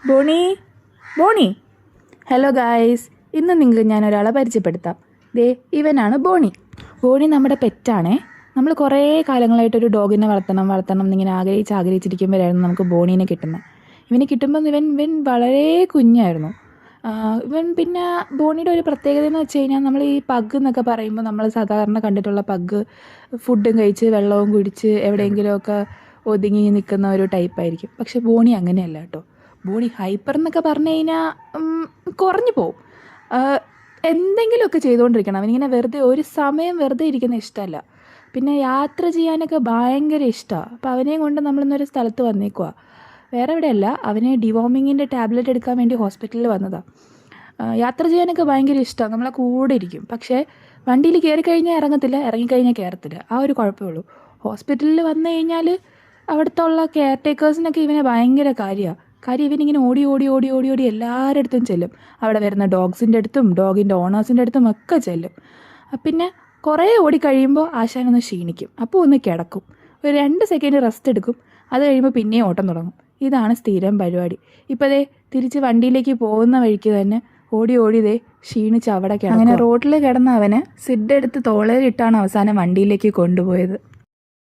Boney Boney hello guys, ഇന്ന് നിങ്ങൾക്ക് ഞാൻ ഒരാളെ പരിചയപ്പെടുത്താം. ദേ ഇവനാണ് ബോണി. ബോണി നമ്മുടെ പെറ്റാണേ. നമ്മൾ കുറേ കാലങ്ങളായിട്ടൊരു ഡോഗിനെ വളർത്തണം എന്നിങ്ങനെ ആഗ്രഹിച്ചിരിക്കുമ്പോഴായിരുന്നു നമുക്ക് ബോണീനെ കിട്ടുന്നത്. ഇവനെ കിട്ടുമ്പോൾ ഇവൻ വളരെ കുഞ്ഞായിരുന്നു. പിന്നെ ബോണിയുടെ ഒരു പ്രത്യേകത എന്ന് വെച്ച് കഴിഞ്ഞാൽ, നമ്മൾ ഈ പഗ് എന്നൊക്കെ പറയുമ്പോൾ നമ്മൾ സാധാരണ കണ്ടിട്ടുള്ള പഗ് ഫുഡും കഴിച്ച് വെള്ളവും കുടിച്ച് എവിടെയെങ്കിലുമൊക്കെ ഒതുങ്ങി നിൽക്കുന്ന ഒരു ടൈപ്പായിരിക്കും. പക്ഷെ ബോണി അങ്ങനെയല്ല കേട്ടോ. ബോണി ഹൈപ്പർ എന്നൊക്കെ പറഞ്ഞു കഴിഞ്ഞാൽ കുറഞ്ഞു പോവും. എന്തെങ്കിലുമൊക്കെ ചെയ്തുകൊണ്ടിരിക്കണം. അവനിങ്ങനെ ഒരു സമയം വെറുതെ ഇരിക്കുന്ന ഇഷ്ടമല്ല. പിന്നെ യാത്ര ചെയ്യാനൊക്കെ ഭയങ്കര ഇഷ്ടമാണ്. അപ്പോൾ അവനെയും കൊണ്ട് നമ്മളിന്നൊരു സ്ഥലത്ത് വന്നേക്കുക. വേറെ എവിടെയല്ല, അവന് ഡിവോമിങ്ങിൻ്റെ ടാബ്ലറ്റ് എടുക്കാൻ വേണ്ടി ഹോസ്പിറ്റലിൽ വന്നതാണ്. യാത്ര ചെയ്യാനൊക്കെ ഭയങ്കര ഇഷ്ടമാണ്, നമ്മളെ കൂടെ ഇരിക്കും. പക്ഷേ വണ്ടിയിൽ കയറി കഴിഞ്ഞാൽ ഇറങ്ങത്തില്ല, ഇറങ്ങിക്കഴിഞ്ഞാൽ കയറത്തില്ല. ആ ഒരു കുഴപ്പമേ ഉള്ളൂ. ഹോസ്പിറ്റലിൽ വന്നു കഴിഞ്ഞാൽ അവിടുത്തെ ഉള്ള കെയർ ടേക്കേഴ്സിനൊക്കെ ഇവനെ ഭയങ്കര കാര്യം ഇവനിങ്ങനെ ഓടി ഓടി ഓടി ഓടി ഓടി എല്ലാവരുടെ അടുത്തും ചെല്ലും. അവിടെ വരുന്ന ഡോഗ്സിൻ്റെ അടുത്തും ഡോഗിൻ്റെ ഓണേഴ്സിൻ്റെ അടുത്തും ഒക്കെ ചെല്ലും. പിന്നെ കുറേ ഓടിക്കഴിയുമ്പോൾ ആശാനൊന്ന് ക്ഷീണിക്കും. അപ്പോൾ ഒന്ന് കിടക്കും, ഒരു 2 സെക്കൻഡ് റെസ്റ്റ് എടുക്കും. അത് കഴിയുമ്പോൾ പിന്നെയും ഓട്ടം തുടങ്ങും. ഇതാണ് സ്ഥിരം പരിപാടി. ഇപ്പോൾ ദേ തിരിച്ച് വണ്ടിയിലേക്ക് പോകുന്ന വഴിക്ക് തന്നെ ഓടി ഓടി ക്ഷീണിച്ച് അവിടെ കിടക്കും. അങ്ങനെ റോഡിൽ കിടന്ന അവന് സിഡ് എടുത്ത് തോളയിലിട്ടാണ് അവസാനം വണ്ടിയിലേക്ക് കൊണ്ടുപോയത്.